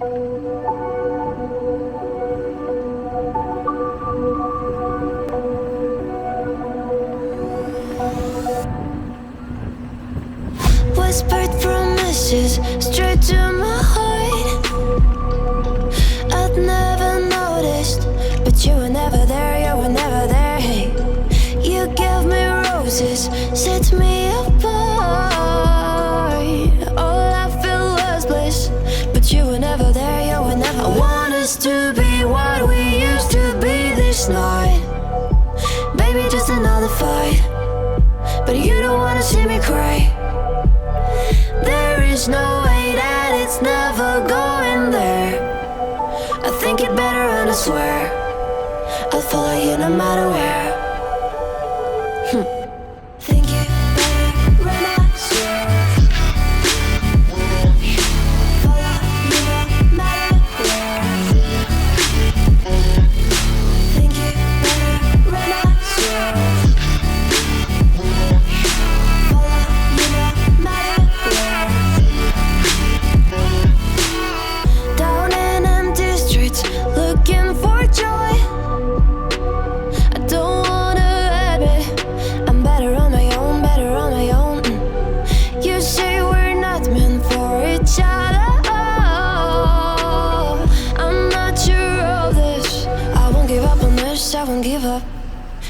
Whispered promises straight to my heart. I'd never noticed, but you were never there, you were never there. Hey, you gave me roses, set me apart. All I felt was bliss, but you were never there, you were never there. I want us to be what we used to be this night. Baby, just another fight, but you don't wanna see me cry. There is no way that it's never going there. I think it better and I swear I'll follow you no matter where. Think it better and I swear follow you no matter where. Think it better and I swear follow you no matter where. Down in empty streets, looking for joy. I don't wanna admit I'm better on my own, better on my own. You say we're not meant for each other. I'm not sure of this. I won't give up on this, I won't give up.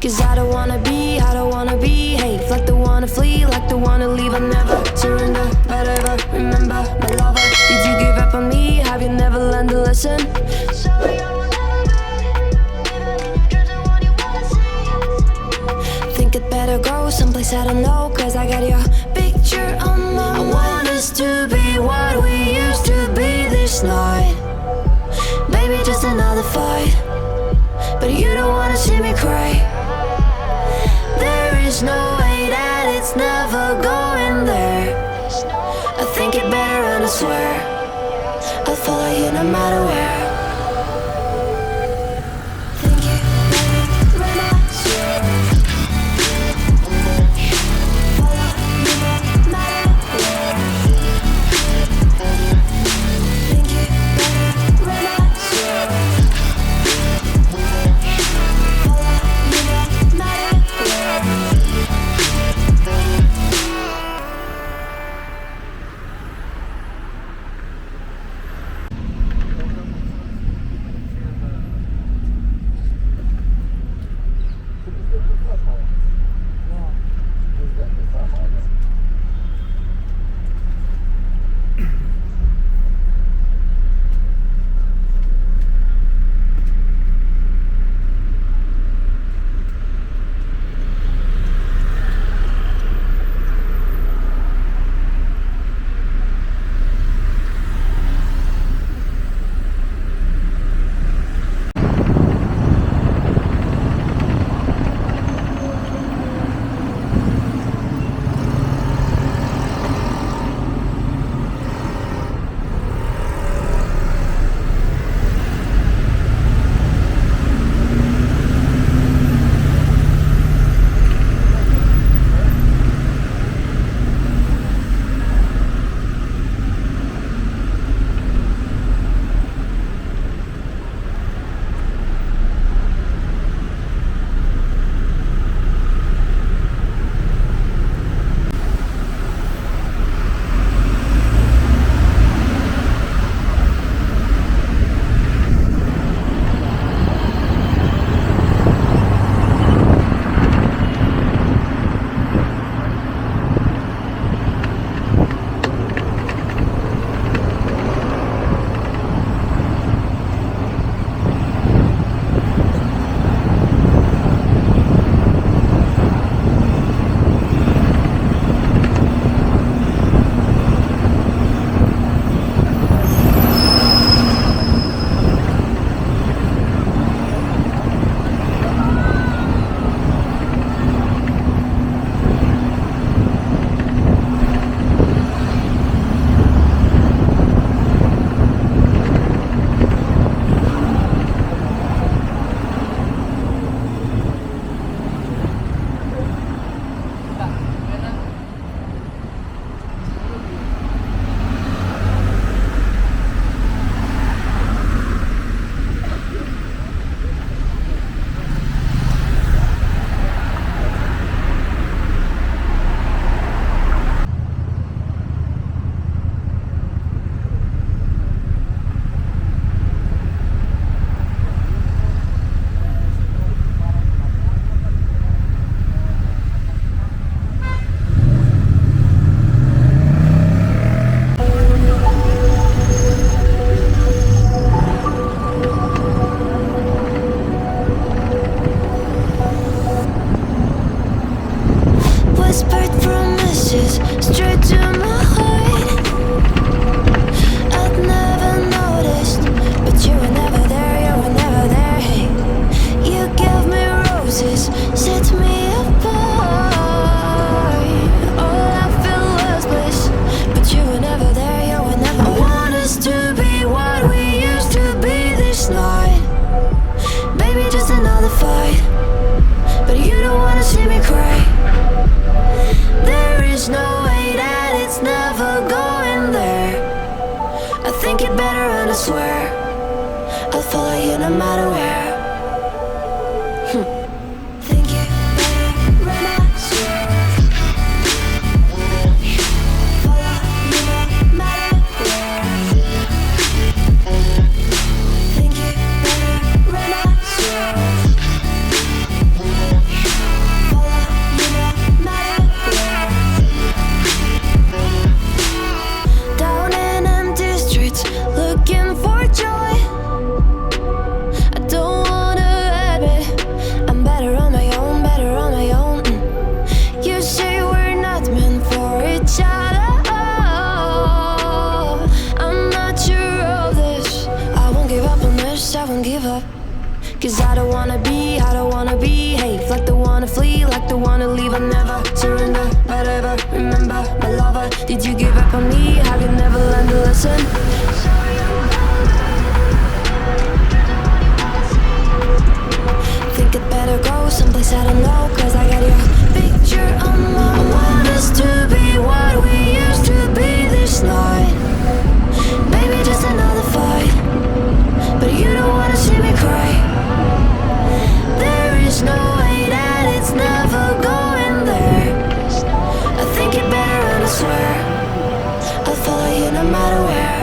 Cause I don't wanna behave like the wanna flee, like the wanna leave. I never surrender, but ever remember my lover. Did you give up on me? Have you never learned a lesson? Sorry, I will never be, even in your dreams, the one you wanna see. Think it better go someplace I don't know, cause I got your picture on my mind. I want us to be what we used to be this night. Baby, just another fight, but you don't wanna see me cry. There is no way that it's never going there. I think it better and I swear I'll follow you no matter where. Think it better and I swear follow you no matter where. Think it better and I swear follow you no matter where. it better and I swear I'll follow you no matter where. Think it better and I swear follow you no matter where. Think it better and I swear follow you no matter where. Down in empty streets, looking for joy. I don't wanna admit I'm better on my own, better on my own. You say we're not meant for each other. I'm not sure of this. I won't give up on this, I won't give up. Cause I don't wanna behave like the one to flee, like the one to leave. I never surrender, but ever remember my lover. Did you give up on me? I could never learn to listen. Think it better go someplace I don't know. Cause I got your picture on my wall. I want us to be what we used to be this night. Maybe just another fight, but you don't wanna see me cry. There is no way that it's never going there. I think it better and I swear I'll follow you no matter where.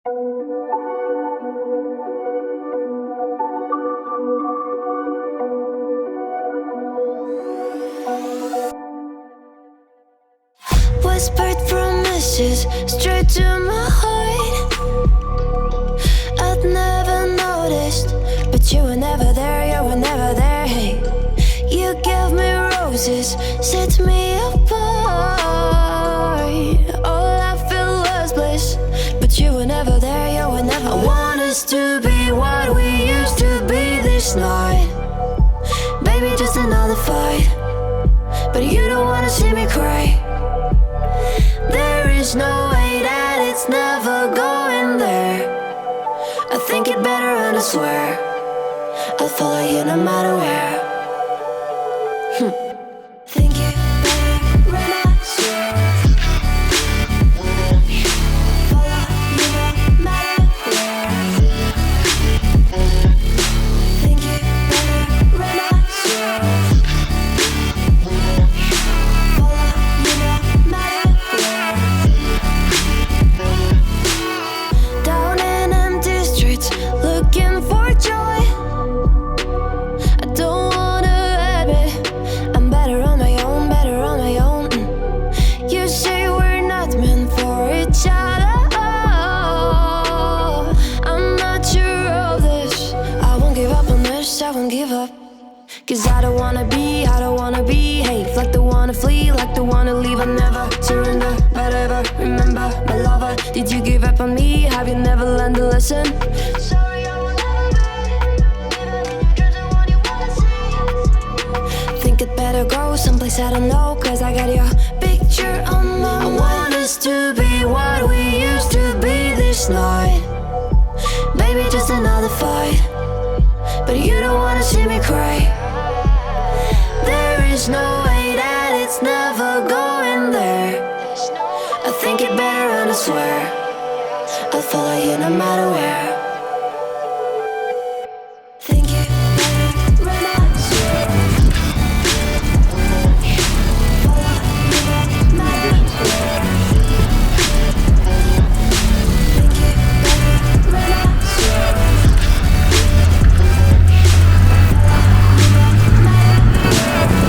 Whispered promises straight to my heart. I'd never noticed, but you were never there, you were never there. Hey, you gave me roses, set me apart. All I felt was bliss, but you were never there, you were never there. I want us to be what we used to be this night. Baby, just another fight, but you don't wanna see me cry. There is no way that it's never going there. I think it better and I swear I'll follow you no matter where. Think it better and I swear follow you no matter where. Think it better and I swear follow you no matter where. Down in empty streets, looking for joy. I don't wanna admit I'm better on my own, better on my own. You say we're not meant for each other. I'm not sure of this. I won't give up on this, I won't give up. Cause I don't wanna behave like the one to flee, like the one to leave. I never surrender, but ever remember my lover. Did you give up on me? Have you never learned to listen? Sorry, I will never be even in your dreams the one you wanna see. Think it better go someplace I don't know, cause I got your picture on my mind. I want us to be what we used to be this night. Baby, just another fight, but you don't wanna see me cry. There is no way that it's never going there. I think it better and I swear I'll follow you no matter where. Think it better and I swear follow you no matter where. Think it better and I swear follow you no matter where.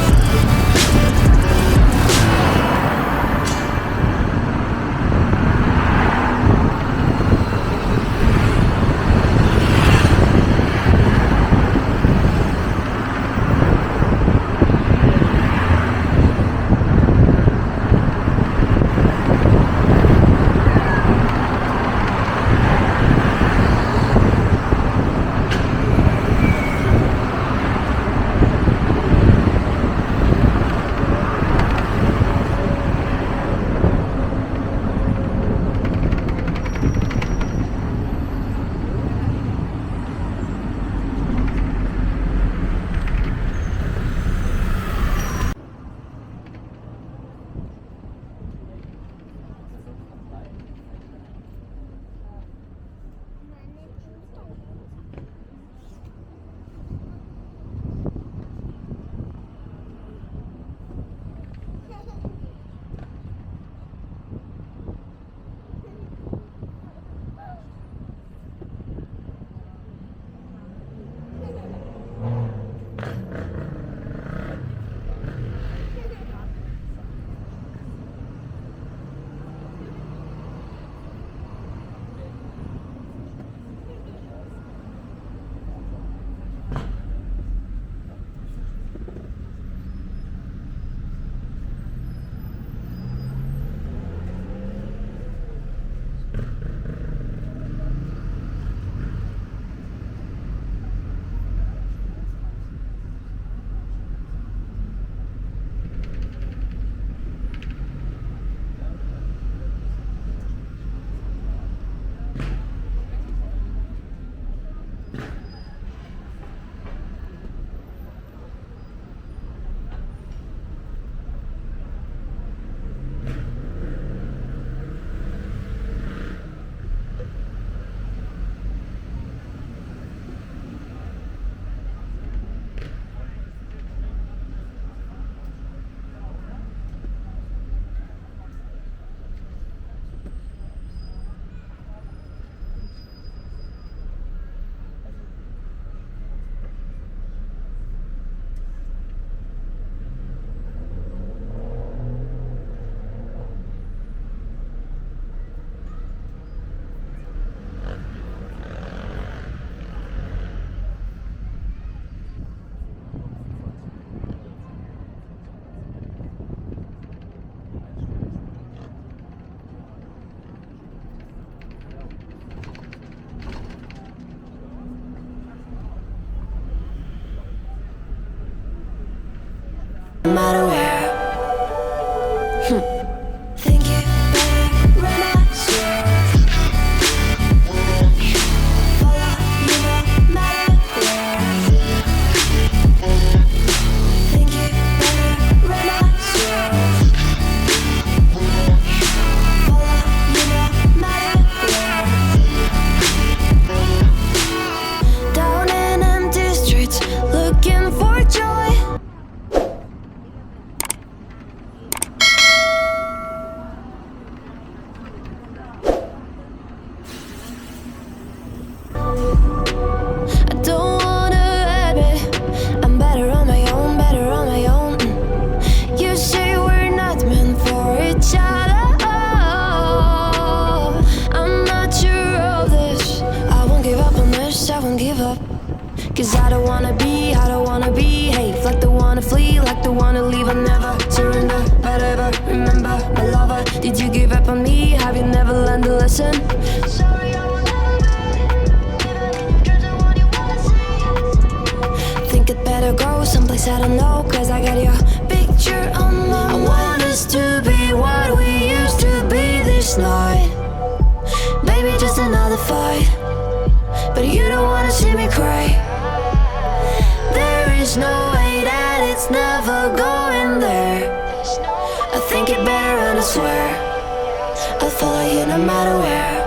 no matter where. Think it better run, I swear. Follow you no matter where. Think it better run, I swear. Follow you no matter where. Down in empty streets, looking for joy. I don't wanna admit I'm better on my own, better on my own. You say we're not meant for each other. I'm not sure of this. I won't give up on this, I won't give up. Cause I don't wanna behave like the one to flee, like the one to leave. I never surrender, but ever remember my lover. Did you give up on me? Have you never learned a lesson? Sorry, I will never be even in your dreams and what you wanna see. Think it better go someplace I don't know, cause I got your picture on my mind. I want us to be what we used to be this night. Maybe just another fight, but you don't wanna see me cry. There is no way that it's never going there. I think it better and I swear I'll follow you no matter where.